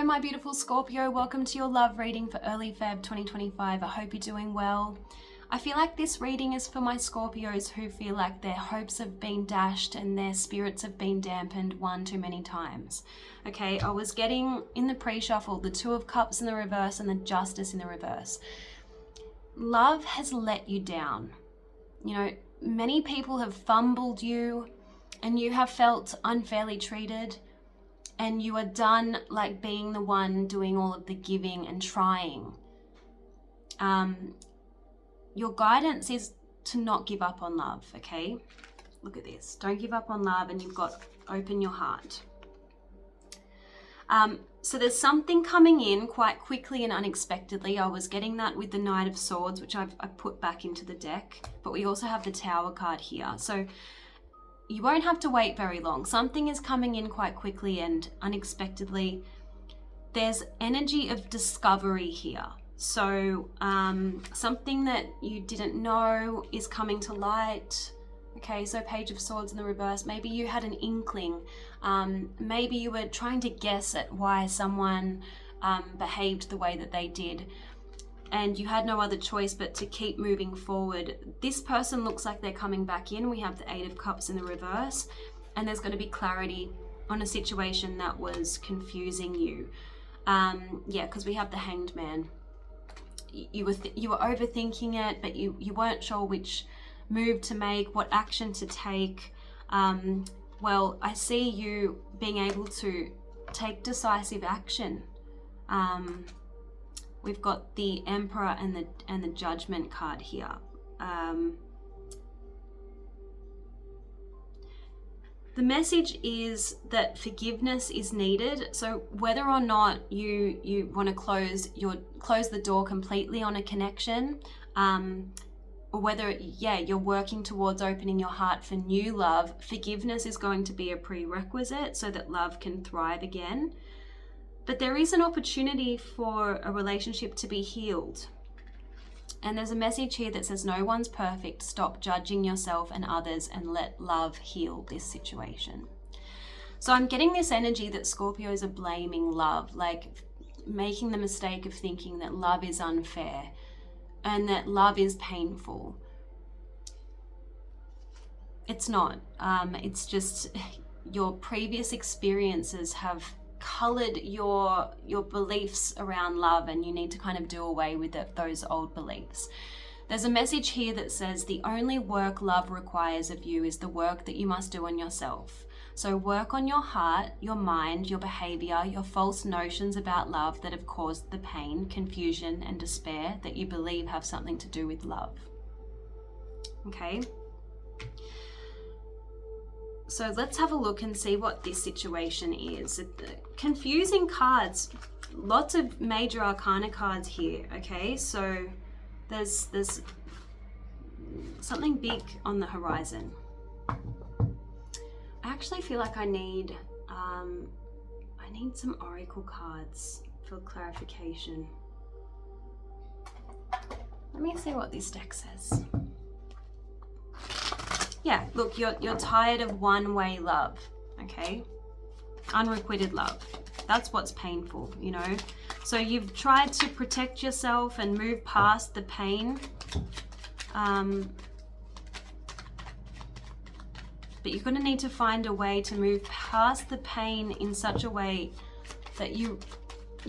my beautiful Scorpio. Welcome to your love reading for early Feb 2025. I hope you're doing well. I feel like this reading is for my Scorpios who feel like their hopes have been dashed and their spirits have been dampened one too many times. Okay, I was getting in the pre-shuffle the Two of Cups in the reverse and the Justice in the reverse. Love has let you down. You know, many people have fumbled you and you have felt unfairly treated. And you are done like being the one doing all of the giving and trying. Your guidance is to not give up on love, okay? Look at this. Don't give up on love, and you've got open your heart. So there's something coming in quite quickly and unexpectedly. I was getting that with the Knight of Swords, which I've put back into the deck. But we also have the Tower card here. So you won't have to wait very long. Something is coming in quite quickly and unexpectedly. There's energy of discovery here. So something that you didn't know is coming to light. Okay, so Page of Swords in the reverse. Maybe you had an inkling. Maybe you were trying to guess at why someone behaved the way that they did. And you had no other choice but to keep moving forward. This person looks like they're coming back in. We have the Eight of Cups in the reverse, and there's going to be clarity on a situation that was confusing you. Yeah, because we have the Hanged Man. You were overthinking it, but you weren't sure which move to make, what action to take. Well, I see you being able to take decisive action. We've got the Emperor and the Judgment card here. The message is that forgiveness is needed. So whether or not you want to close the door completely on a connection, or whether you're working towards opening your heart for new love, forgiveness is going to be a prerequisite so that love can thrive again. But there is an opportunity for a relationship to be healed. And there's a message here that says, no one's perfect. Stop judging yourself and others and let love heal this situation. So I'm getting this energy that Scorpios are blaming love, like making the mistake of thinking that love is unfair and that love is painful. It's not. It's just your previous experiences have colored your beliefs around love, and you need to kind of do away with those old beliefs. There's a message here that says the only work love requires of you is the work that you must do on yourself. So work on your heart, your mind, your behavior, your false notions about love that have caused the pain, confusion, and despair that you believe have something to do with love. Okay? So let's have a look and see what this situation is. Confusing cards, lots of major arcana cards here, okay? So there's something big on the horizon. I actually feel like I need some oracle cards for clarification. Let me see what this deck says. Yeah, look, you're tired of one-way love, okay? Unrequited love. That's what's painful, you know? So you've tried to protect yourself and move past the pain. But you're going to need to find a way to move past the pain in such a way that you're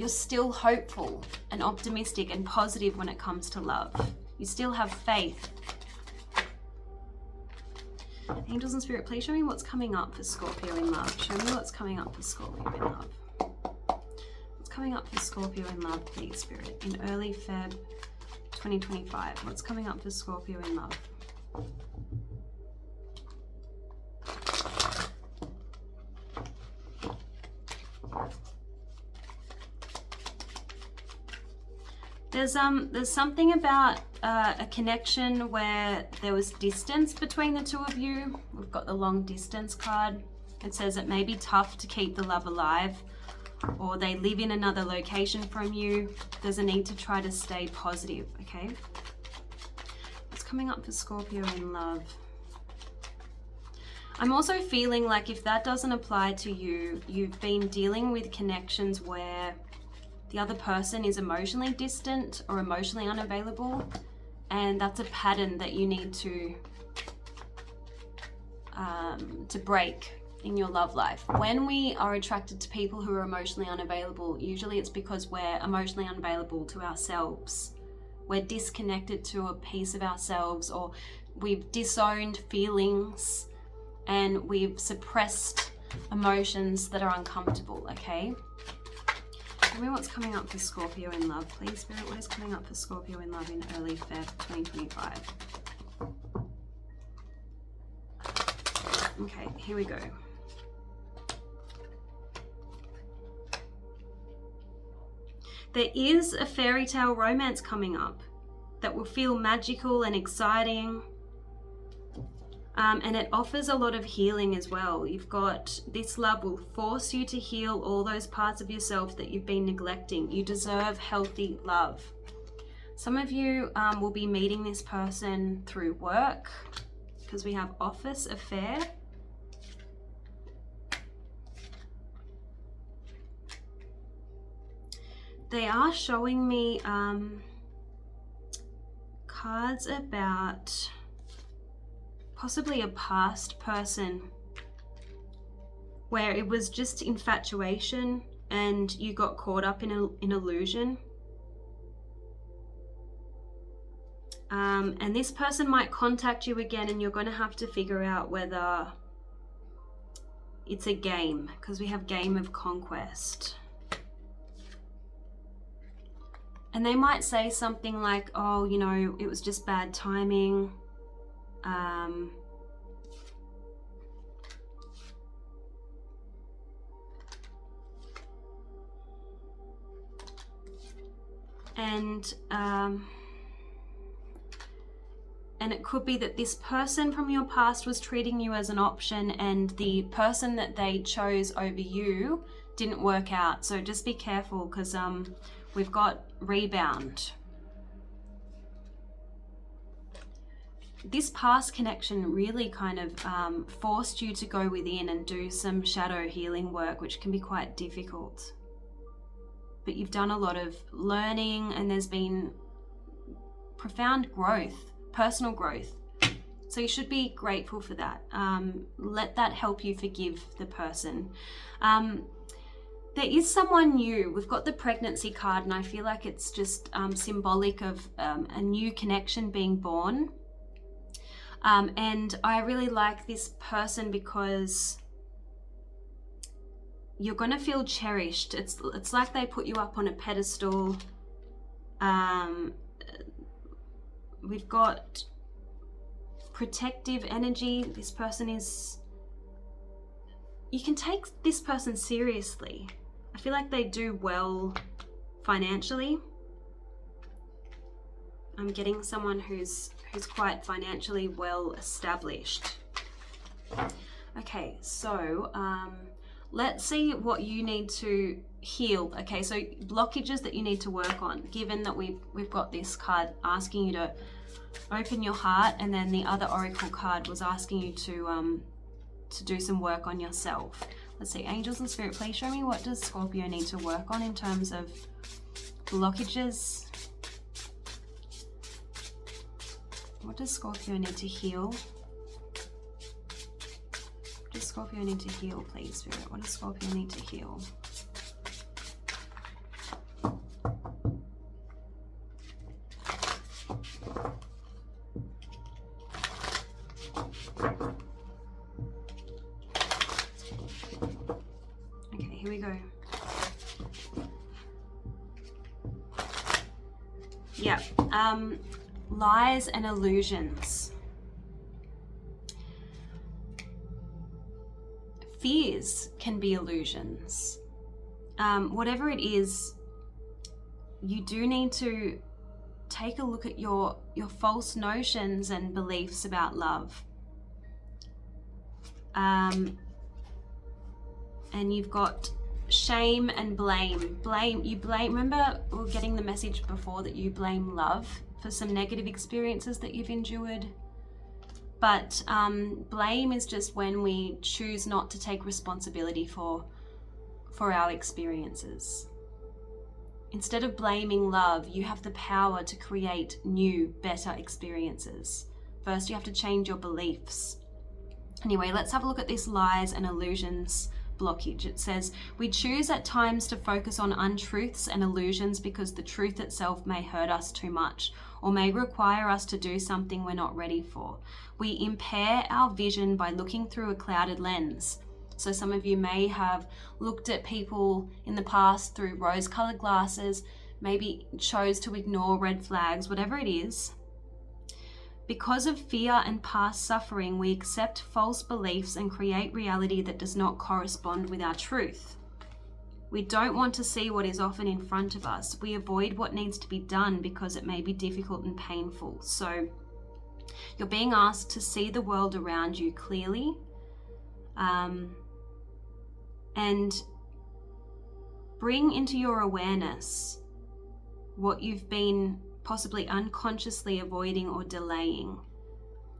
still hopeful and optimistic and positive when it comes to love. You still have faith. Angels and Spirit, please show me what's coming up for Scorpio in love. Show me what's coming up for Scorpio in love. What's coming up for Scorpio in love, please, Spirit? In early Feb 2025. What's coming up for Scorpio in love? There's something about a connection where there was distance between the two of you. We've got the long distance card. It says it may be tough to keep the love alive, or they live in another location from you. There's a need to try to stay positive, okay? What's coming up for Scorpio in love? I'm also feeling like if that doesn't apply to you, you've been dealing with connections where the other person is emotionally distant or emotionally unavailable, and that's a pattern that you need to break in your love life. When we are attracted to people who are emotionally unavailable, usually it's because we're emotionally unavailable to ourselves. We're disconnected to a piece of ourselves, or we've disowned feelings and we've suppressed emotions that are uncomfortable, okay? Tell me what's coming up for Scorpio in love, please, Spirit. What is coming up for Scorpio in love in early Feb 2025? Okay, here we go. There is a fairy tale romance coming up that will feel magical and exciting. And it offers a lot of healing as well. You've got, this love will force you to heal all those parts of yourself that you've been neglecting. You deserve healthy love. Some of you will be meeting this person through work, because we have office affair. They are showing me cards about possibly a past person where it was just infatuation and you got caught up in an illusion. And this person might contact you again, and you're going to have to figure out whether it's a game, because we have game of conquest. And they might say something like, oh, you know, it was just bad timing. And it could be that this person from your past was treating you as an option, and the person that they chose over you didn't work out. So just be careful, because we've got rebound. This past connection really kind of forced you to go within and do some shadow healing work, which can be quite difficult. But you've done a lot of learning, and there's been profound growth, personal growth. So you should be grateful for that. Let that help you forgive the person. There is someone new. We've got the pregnancy card, and I feel like it's just symbolic of a new connection being born. And I really like this person because you're going to feel cherished. It's like they put you up on a pedestal. We've got protective energy. This person is... You can take this person seriously. I feel like they do well financially. I'm getting someone who's quite financially well established. Okay, so let's see what you need to heal. Okay, so blockages that you need to work on, given that we've got this card asking you to open your heart, and then the other oracle card was asking you to do some work on yourself. Let's see, angels and spirit, please show me, what does Scorpio need to work on in terms of blockages? What does Scorpio need to heal? What does Scorpio need to heal, please, Spirit? What does Scorpio need to heal? Okay, here we go. Yeah. Lies and illusions. Fears can be illusions. Whatever it is, you do need to take a look at your false notions and beliefs about love. And you've got shame and blame. Remember we were getting the message before that you blame love for some negative experiences that you've endured. But blame is just when we choose not to take responsibility for our experiences. Instead of blaming love, you have the power to create new, better experiences. First, you have to change your beliefs. Anyway, let's have a look at this lies and illusions blockage. It says, we choose at times to focus on untruths and illusions because the truth itself may hurt us too much or may require us to do something we're not ready for. We impair our vision by looking through a clouded lens. So some of you may have looked at people in the past through rose-colored glasses, maybe chose to ignore red flags, whatever it is. Because of fear and past suffering, we accept false beliefs and create reality that does not correspond with our truth. We don't want to see what is often in front of us. We avoid what needs to be done because it may be difficult and painful. So you're being asked to see the world around you clearly, and bring into your awareness what you've been possibly unconsciously avoiding or delaying.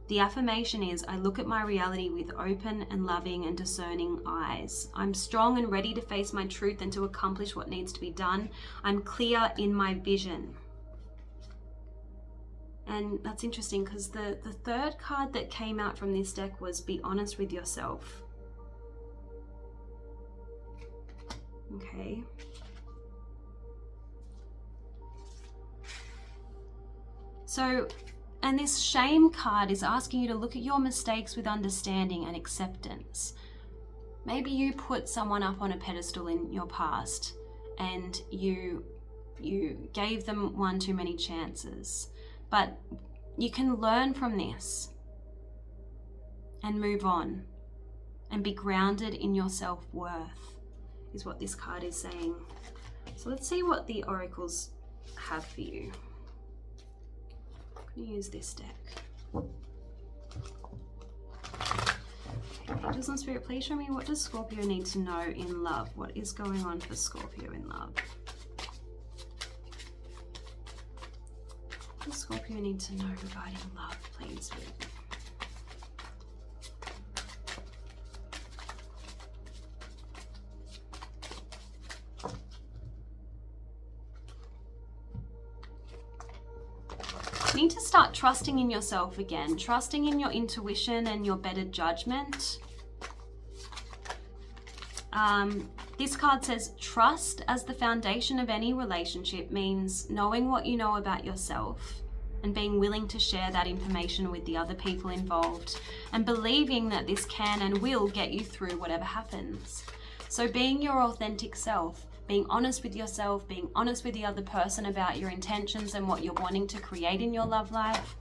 The affirmation is, I look at my reality with open and loving and discerning eyes. I'm strong and ready to face my truth and to accomplish what needs to be done. I'm clear in my vision. And that's interesting because the third card that came out from this deck was be honest with yourself. Okay. So, and this shame card is asking you to look at your mistakes with understanding and acceptance. Maybe you put someone up on a pedestal in your past and you gave them one too many chances. But you can learn from this and move on and be grounded in your self-worth, is what this card is saying. So let's see what the oracles have for you. I'm going to use this deck. Okay, Angels and Spirit, please show me, what does Scorpio need to know in love? What is going on for Scorpio in love? What does Scorpio need to know regarding love, please? You need to start trusting in yourself again, trusting in your intuition and your better judgment. This card says trust as the foundation of any relationship means knowing what you know about yourself and being willing to share that information with the other people involved and believing that this can and will get you through whatever happens. So being your authentic self, being honest with yourself, being honest with the other person about your intentions and what you're wanting to create in your love life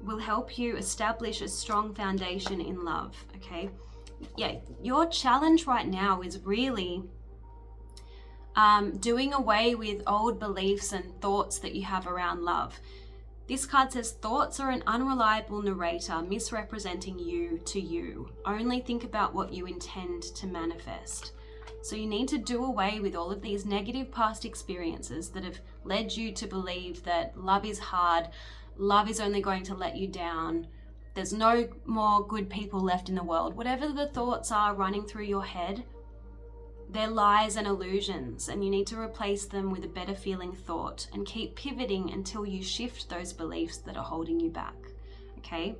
will help you establish a strong foundation in love, okay? Yeah, your challenge right now is really doing away with old beliefs and thoughts that you have around love. This card says thoughts are an unreliable narrator misrepresenting you to you. Only think about what you intend to manifest. So you need to do away with all of these negative past experiences that have led you to believe that love is hard, love is only going to let you down, there's no more good people left in the world. Whatever the thoughts are running through your head, they're lies and illusions, and you need to replace them with a better feeling thought and keep pivoting until you shift those beliefs that are holding you back, okay?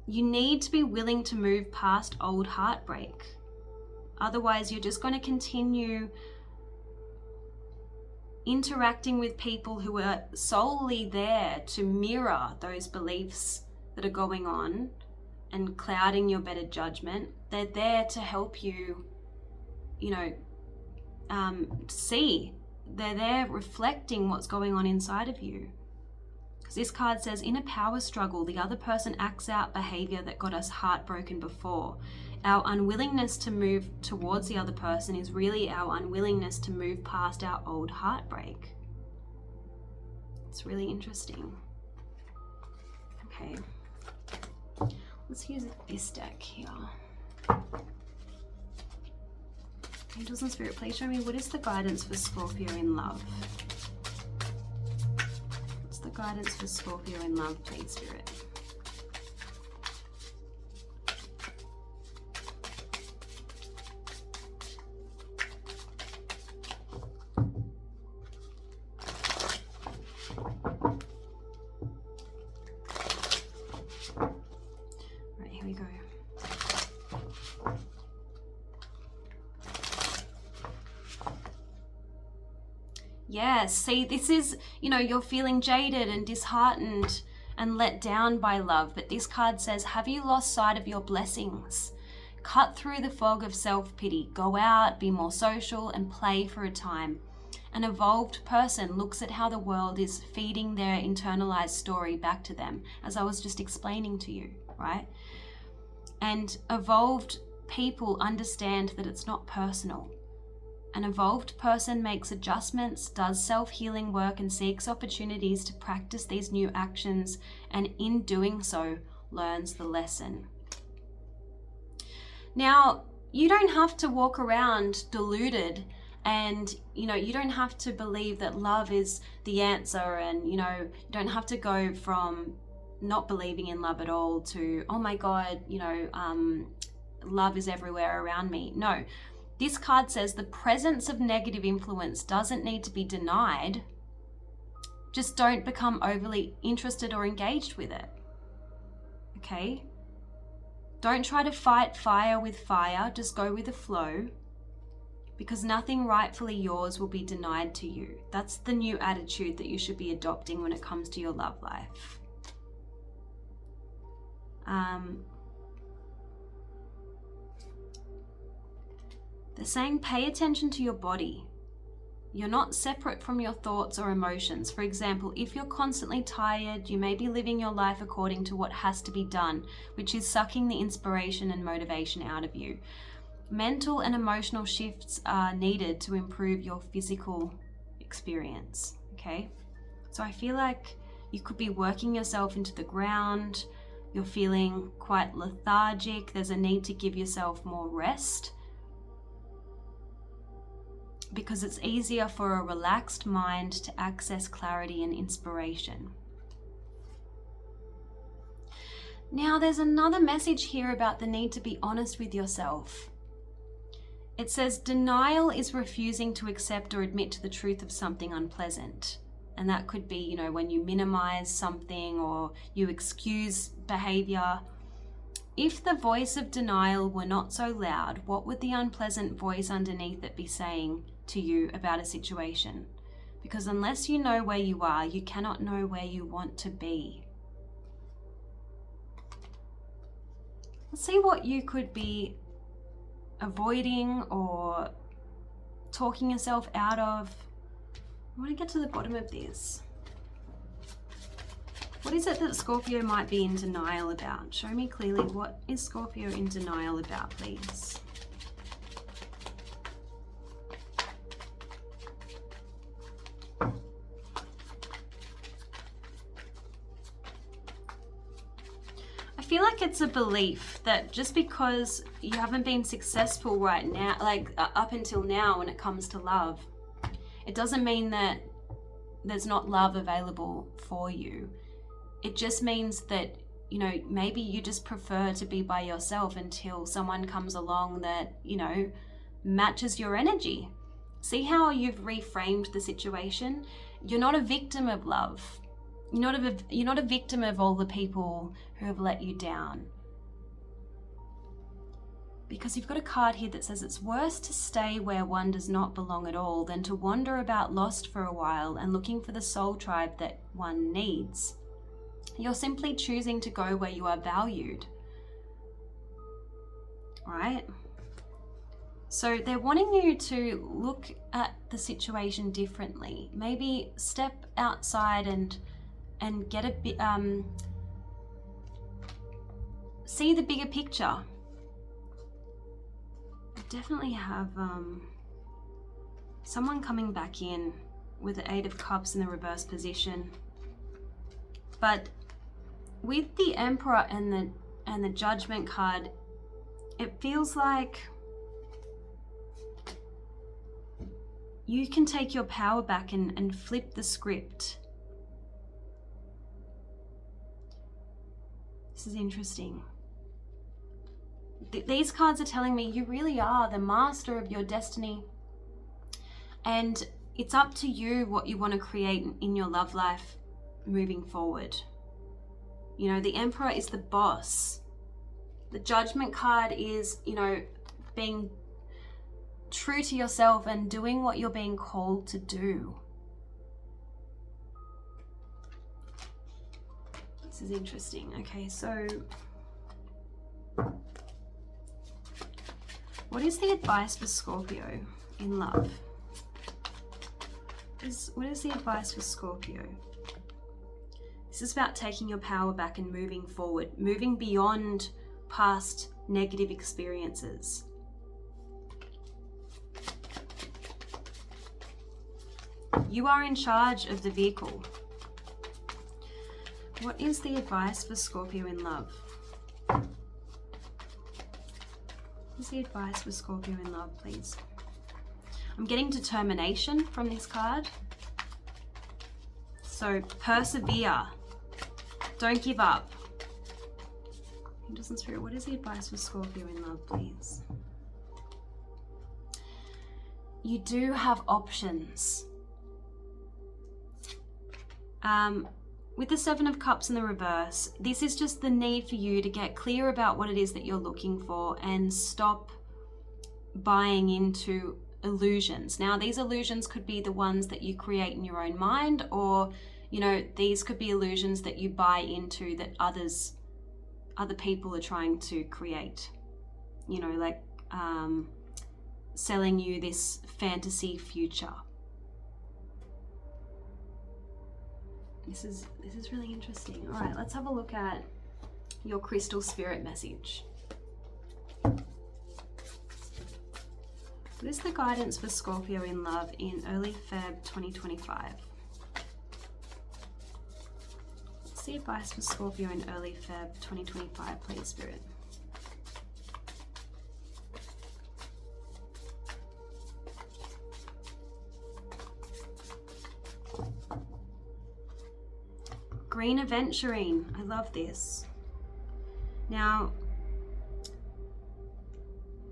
You need to be willing to move past old heartbreak. Otherwise, you're just going to continue interacting with people who are solely there to mirror those beliefs that are going on and clouding your better judgment. They're there to help you, see. They're there reflecting what's going on inside of you. Because this card says, in a power struggle, the other person acts out behavior that got us heartbroken before. Our unwillingness to move towards the other person is really our unwillingness to move past our old heartbreak. It's really interesting. Okay. Let's use this deck here. Angels and Spirit, please show me, what is the guidance for Scorpio in love? What's the guidance for Scorpio in love, please, Spirit? Yes, see, this is, you're feeling jaded and disheartened and let down by love. But this card says, have you lost sight of your blessings? Cut through the fog of self-pity. Go out, be more social, and play for a time. An evolved person looks at how the world is feeding their internalized story back to them, as I was just explaining to you, right? And evolved people understand that it's not personal. An evolved person makes adjustments, does self-healing work, and seeks opportunities to practice these new actions, and in doing so, learns the lesson. Now, you don't have to walk around deluded, and you don't have to believe that love is the answer, and you don't have to go from not believing in love at all to, oh my God, love is everywhere around me. No. This card says the presence of negative influence doesn't need to be denied. Just don't become overly interested or engaged with it. Okay? Don't try to fight fire with fire. Just go with the flow, because nothing rightfully yours will be denied to you. That's the new attitude that you should be adopting when it comes to your love life. They're saying pay attention to your body. You're not separate from your thoughts or emotions. For example, if you're constantly tired, you may be living your life according to what has to be done, which is sucking the inspiration and motivation out of you. Mental and emotional shifts are needed to improve your physical experience, okay? So I feel like you could be working yourself into the ground. You're feeling quite lethargic. There's a need to give yourself more rest, because it's easier for a relaxed mind to access clarity and inspiration. Now, there's another message here about the need to be honest with yourself. It says denial is refusing to accept or admit to the truth of something unpleasant. And that could be, when you minimize something or you excuse behavior. If the voice of denial were not so loud, what would the unpleasant voice underneath it be saying to you about a situation? Because unless you know where you are, you cannot know where you want to be. Let's see what you could be avoiding or talking yourself out of. I want to get to the bottom of this. What is it that Scorpio might be in denial about? Show me clearly, what is Scorpio in denial about, please? I feel like it's a belief that just because you haven't been successful right now, up until now when it comes to love, it doesn't mean that there's not love available for you. It just means that, maybe you just prefer to be by yourself until someone comes along that, matches your energy. See how you've reframed the situation? You're not a victim of love. You're not a victim of all the people who have let you down. Because you've got a card here that says it's worse to stay where one does not belong at all than to wander about lost for a while and looking for the soul tribe that one needs. You're simply choosing to go where you are valued. Right? So they're wanting you to look at the situation differently. Maybe step outside and get a bit, see the bigger picture. I definitely have someone coming back in with the Eight of Cups in the reverse position. But with the Emperor and the Judgment card, it feels like you can take your power back and flip the script. This is interesting. These cards are telling me you really are the master of your destiny, and it's up to you what you want to create in your love life moving forward. The Emperor is the boss. The Judgment card is, being true to yourself and doing what you're being called to do. This is interesting. Okay, so what is the advice for Scorpio in love? What is the advice for Scorpio? This is about taking your power back and moving forward, moving beyond past negative experiences. You are in charge of the vehicle. What is the advice for Scorpio in love? What is the advice for Scorpio in love, please? I'm getting determination from this card. So persevere. Don't give up. Angels and Spirit, what is the advice for Scorpio in love, please? You do have options. With the Seven of Cups in the reverse, this is just the need for you to get clear about what it is that you're looking for and stop buying into illusions. Now, these illusions could be the ones that you create in your own mind, or, you know, these could be illusions that you buy into that other people are trying to create. You know, like selling you this fantasy future. This is really interesting. All right, let's have a look at your crystal spirit message. What is the guidance for Scorpio in love in early Feb 2025? What's the advice for Scorpio in early Feb 2025, please, Spirit? Green aventurine. I love this. Now,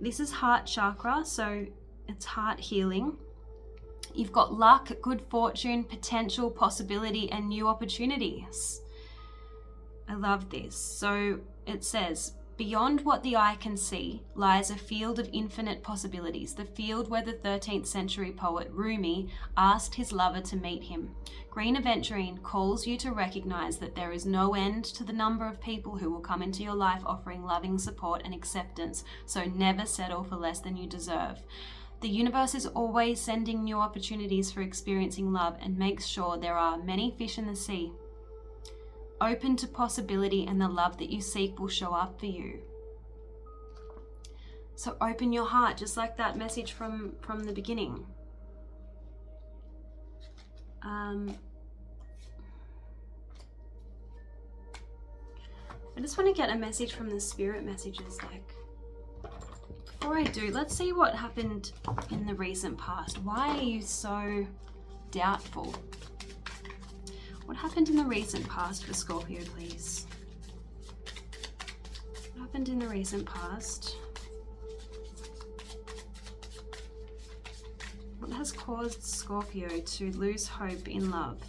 this is heart chakra, so it's heart healing. You've got luck, good fortune, potential, possibility, and new opportunities. I love this. So it says, beyond what the eye can see lies a field of infinite possibilities, the field where the 13th century poet Rumi asked his lover to meet him. Green Aventurine calls you to recognize that there is no end to the number of people who will come into your life offering loving support and acceptance, so never settle for less than you deserve. The universe is always sending new opportunities for experiencing love and makes sure there are many fish in the sea. Open to possibility, and the love that you seek will show up for you. So open your heart, just like that message from the beginning. I just want to get a message from the Spirit Messages deck. Before I do, let's see what happened in the recent past. Why are you so doubtful? What happened in the recent past for Scorpio, please? What happened in the recent past? What has caused Scorpio to lose hope in love?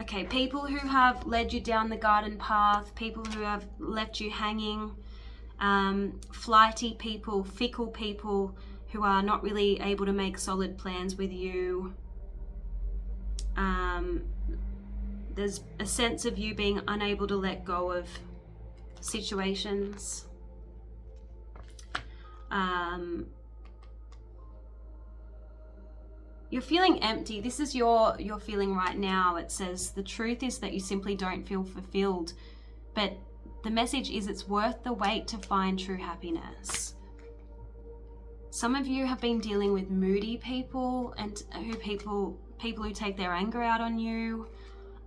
Okay, people who have led you down the garden path, people who have left you hanging, flighty people, fickle people who are not really able to make solid plans with you. There's a sense of you being unable to let go of situations. You're feeling empty. This is your feeling right now. It says the truth is that you simply don't feel fulfilled, but the message is it's worth the wait to find true happiness. Some of you have been dealing with moody people and people who take their anger out on you,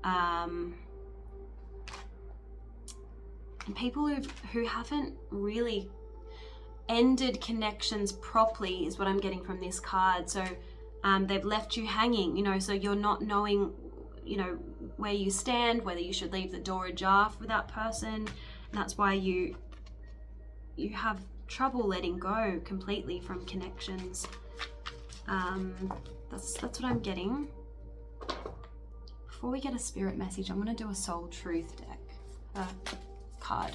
and people who haven't really ended connections properly is what I'm getting from this card. So they've left you hanging, so you're not knowing, where you stand, whether you should leave the door ajar for that person. And that's why you have trouble letting go completely from connections. That's what I'm getting. Before we get a spirit message, I'm going to do a soul truth deck card.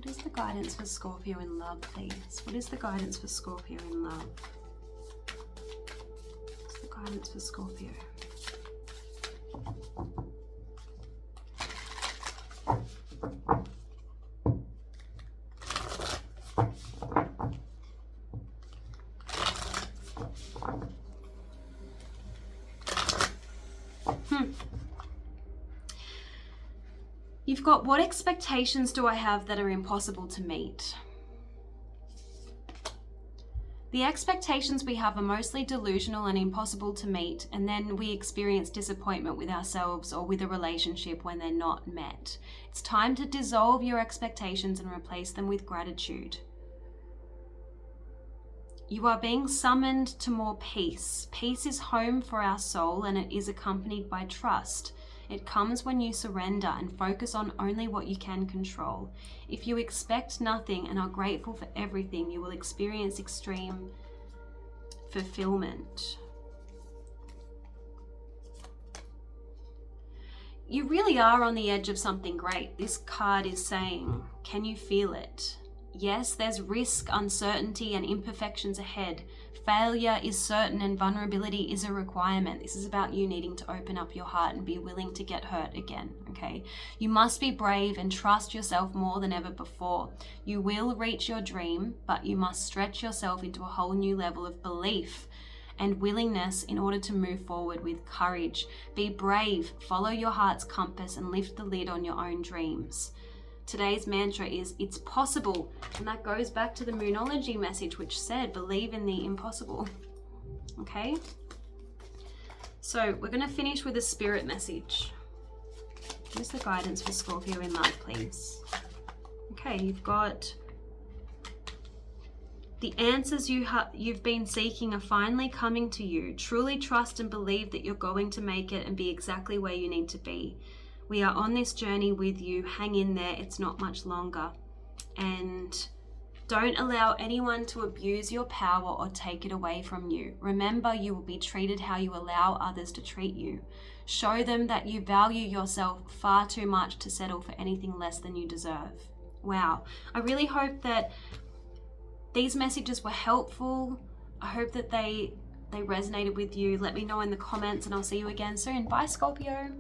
What is the guidance for Scorpio in love, please? What is the guidance for Scorpio in love? What's the guidance for Scorpio? You've got, what expectations do I have that are impossible to meet? The expectations we have are mostly delusional and impossible to meet, and then we experience disappointment with ourselves or with a relationship when they're not met. It's time to dissolve your expectations and replace them with gratitude. You are being summoned to more peace. Peace is home for our soul, and it is accompanied by trust. It comes when you surrender and focus on only what you can control. If you expect nothing and are grateful for everything, you will experience extreme fulfillment. You really are on the edge of something great. This card is saying, can you feel it? Yes, there's risk, uncertainty, and imperfections ahead. Failure is certain and vulnerability is a requirement. This is about you needing to open up your heart and be willing to get hurt again, okay? You must be brave and trust yourself more than ever before. You will reach your dream, but you must stretch yourself into a whole new level of belief and willingness in order to move forward with courage. Be brave, follow your heart's compass, and lift the lid on your own dreams. Today's mantra is, it's possible. And that goes back to the Moonology message, which said, believe in the impossible. Okay? So we're going to finish with a spirit message. Here's the guidance for Scorpio in love, please. Okay, you've got the answers you've been seeking are finally coming to you. Truly trust and believe that you're going to make it and be exactly where you need to be. We are on this journey with you. Hang in there. It's not much longer. And don't allow anyone to abuse your power or take it away from you. Remember, you will be treated how you allow others to treat you. Show them that you value yourself far too much to settle for anything less than you deserve. Wow. I really hope that these messages were helpful. I hope that they resonated with you. Let me know in the comments, and I'll see you again soon. Bye, Scorpio.